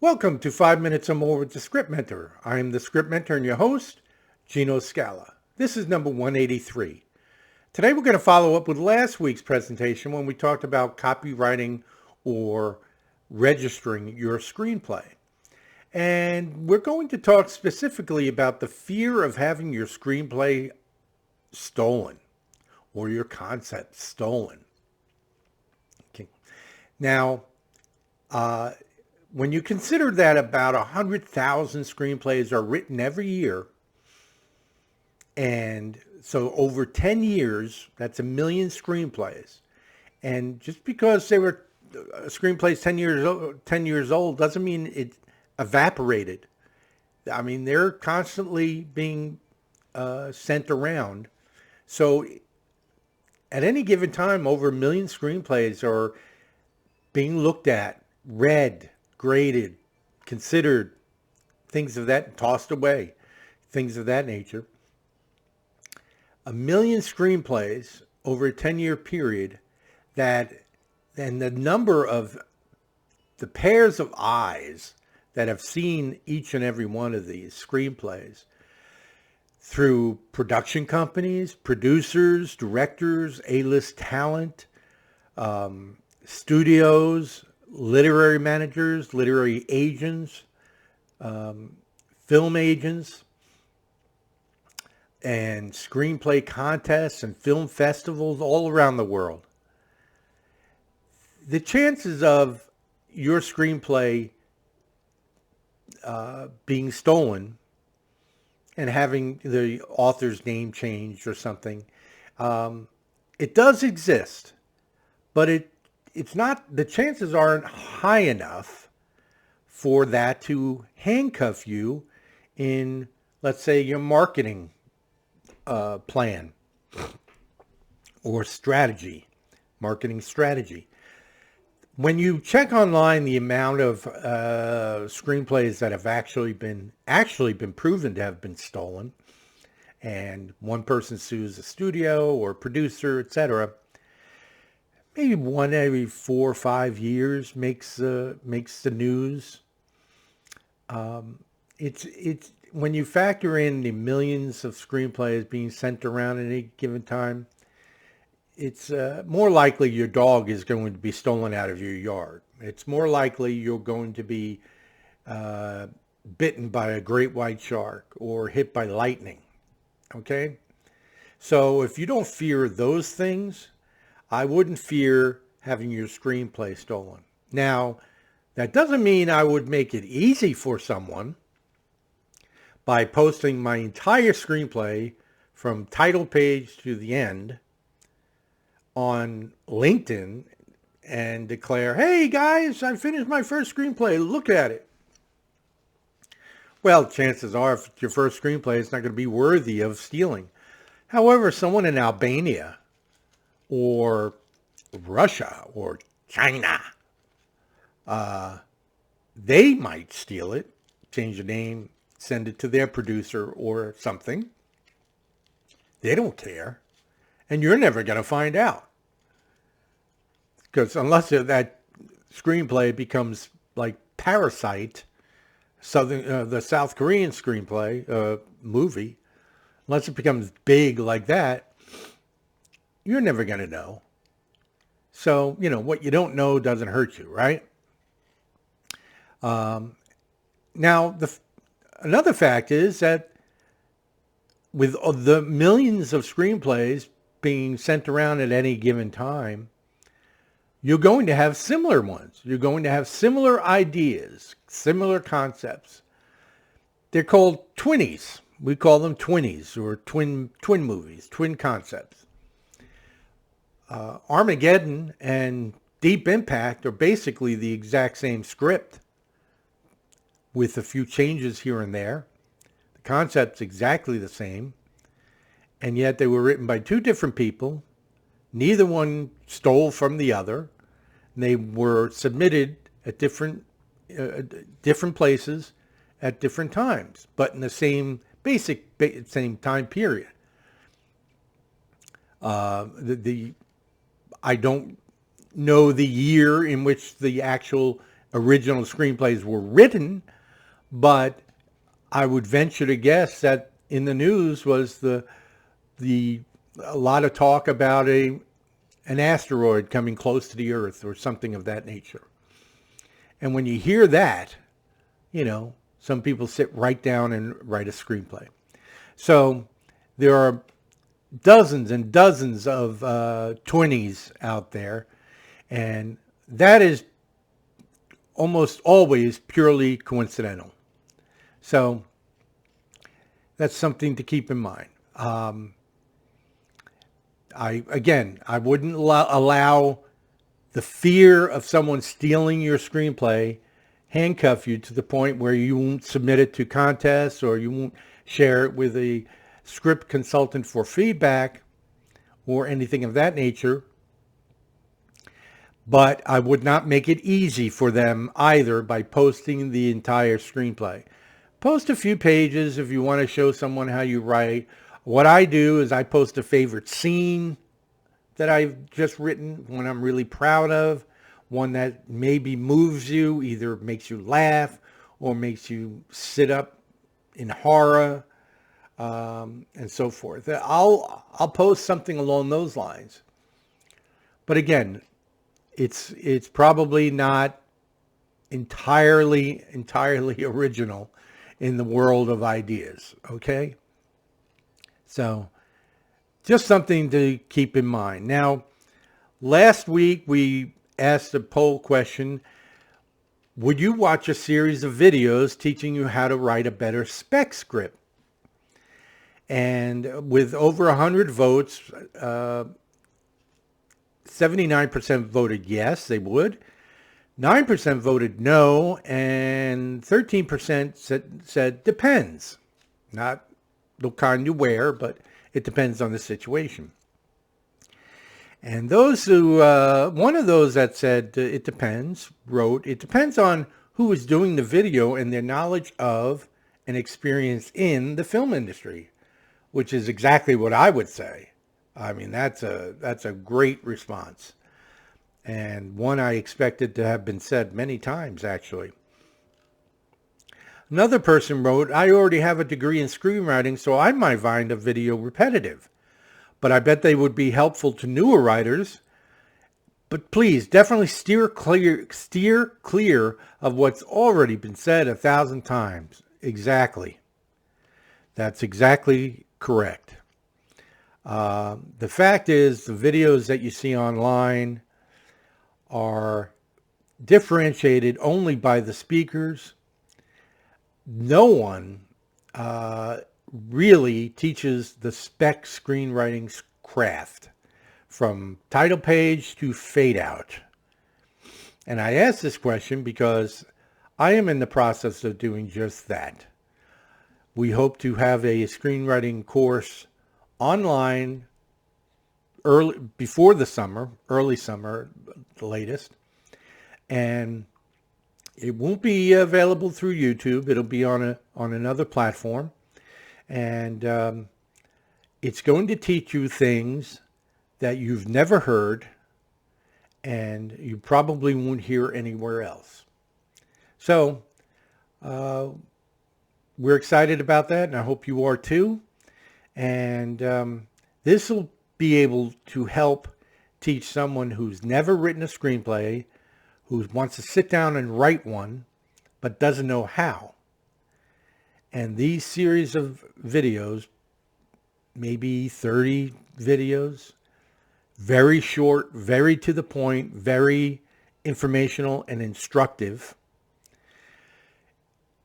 Welcome to 5 Minutes or More with the Script Mentor. I'm the Script Mentor and your host, Gino Scala. This is number 183. Today we're going to follow up with last week's presentation when we talked about copywriting or registering your screenplay. And we're going to talk specifically about the fear of having your screenplay stolen or your concept stolen. Okay. Now, when you consider that about 100,000 screenplays are written every year, and so over 10 years, that's 1,000,000 screenplays. And just because they were screenplays 10 years old doesn't mean it evaporated. I mean, they're constantly being sent around. So at any given time, over 1,000,000 screenplays are being looked at, read, graded, considered, things of that, tossed away, things of that nature. 1,000,000 screenplays over a 10-year period, and the number of the pairs of eyes that have seen each and every one of these screenplays through production companies, producers, directors, A-list talent, studios, literary managers, literary agents, film agents, and screenplay contests and film festivals all around the world. The chances of your screenplay being stolen and having the author's name changed or something, it does exist, but it's not, the chances aren't high enough for that to handcuff you in, let's say, your marketing plan or strategy, marketing strategy. When you check online the amount of screenplays that have actually been proven to have been stolen, and one person sues a studio or producer, etc., maybe one every 4 or 5 years makes the news. It's when you factor in the millions of screenplays being sent around at any given time, it's more likely your dog is going to be stolen out of your yard. It's more likely you're going to be bitten by a great white shark or hit by lightning. Okay? So if you don't fear those things, I wouldn't fear having your screenplay stolen. Now, that doesn't mean I would make it easy for someone by posting my entire screenplay from title page to the end on LinkedIn and declare, hey guys, I finished my first screenplay, look at it. Well, chances are if your first screenplay is not going to be worthy of stealing. However, someone in Albania or Russia or China, they might steal it, change the name, send it to their producer or something. They don't care. And you're never going to find out. Because unless that screenplay becomes like Parasite, the South Korean screenplay movie, unless it becomes big like that, you're never going to know. So, what you don't know doesn't hurt you, right? Now, another fact is that with the millions of screenplays being sent around at any given time, you're going to have similar ones. You're going to have similar ideas, similar concepts. They're called twinnies. We call them twinnies, or twin movies, twin concepts. Armageddon and Deep Impact are basically the exact same script with a few changes here and there. The concept's exactly the same, and yet they were written by two different people. Neither one stole from the other. They were submitted at different places at different times, but in the same same time period. I don't know the year in which the actual original screenplays were written, but I would venture to guess that in the news was the a lot of talk about an asteroid coming close to the Earth or something of that nature. And when you hear that, some people sit right down and write a screenplay. So there are dozens and dozens of 20s out there, and that is almost always purely coincidental. So that's something to keep in mind. I wouldn't allow the fear of someone stealing your screenplay handcuff you to the point where you won't submit it to contests or you won't share it with a script consultant for feedback or anything of that nature. But I would not make it easy for them either by posting the entire screenplay. Post a few pages if you want to show someone how you write. What I do is I post a favorite scene that I've just written, one I'm really proud of, one that maybe moves you, either makes you laugh or makes you sit up in horror, and so forth. I'll post something along those lines. But again, it's probably not entirely original in the world of ideas, okay? So just something to keep in mind. Now, last week we asked a poll question: would you watch a series of videos teaching you how to write a better SPEC script? And with over 100 votes, 79% voted yes, they would. 9% voted no, and 13% said depends. Not the kind you wear, but it depends on the situation. And those who, one of those that said it depends, wrote, it depends on who is doing the video and their knowledge of and experience in the film industry, which is exactly what I would say. I mean, that's a great response, and one I expected to have been said many times, actually. Another person wrote, I already have a degree in screenwriting, so I might find a video repetitive, but I bet they would be helpful to newer writers. But please, definitely steer clear of what's already been said 1,000 times. Exactly. That's exactly correct. The fact is, the videos that you see online are differentiated only by the speakers. No one really teaches the SPEC screenwriting craft, from title page to fade out. And I ask this question because I am in the process of doing just that. We hope to have a screenwriting course online before the summer, early summer, the latest. And it won't be available through YouTube. It'll be on another platform. And it's going to teach you things that you've never heard and you probably won't hear anywhere else. So we're excited about that, and I hope you are too. And this will be able to help teach someone who's never written a screenplay, who wants to sit down and write one, but doesn't know how. And these series of videos, maybe 30 videos, very short, very to the point, very informational and instructive.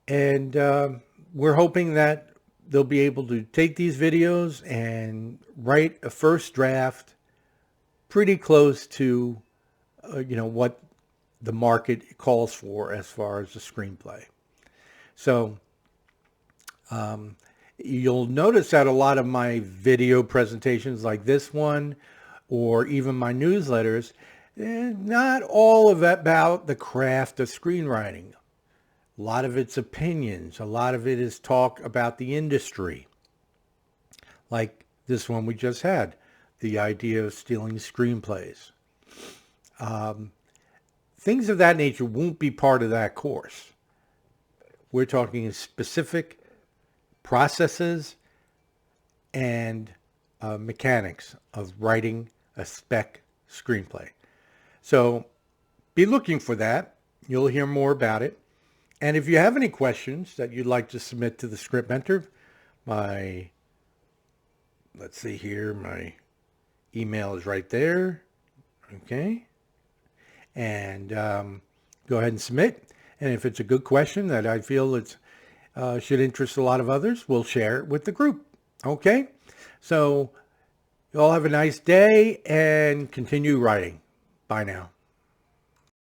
And we're hoping that they'll be able to take these videos and write a first draft pretty close to, what the market calls for as far as the screenplay. So you'll notice that a lot of my video presentations like this one, or even my newsletters, not all of it about the craft of screenwriting. A lot of it's opinions. A lot of it is talk about the industry. Like this one we just had, the idea of stealing screenplays. things of that nature won't be part of that course. We're talking specific processes and mechanics of writing a spec screenplay. So be looking for that. You'll hear more about it. And if you have any questions that you'd like to submit to the Script Mentor, let's see here, my email is right there. Okay. And go ahead and submit. And if it's a good question that I feel should interest a lot of others, we'll share it with the group. Okay. So you all have a nice day and continue writing. Bye now.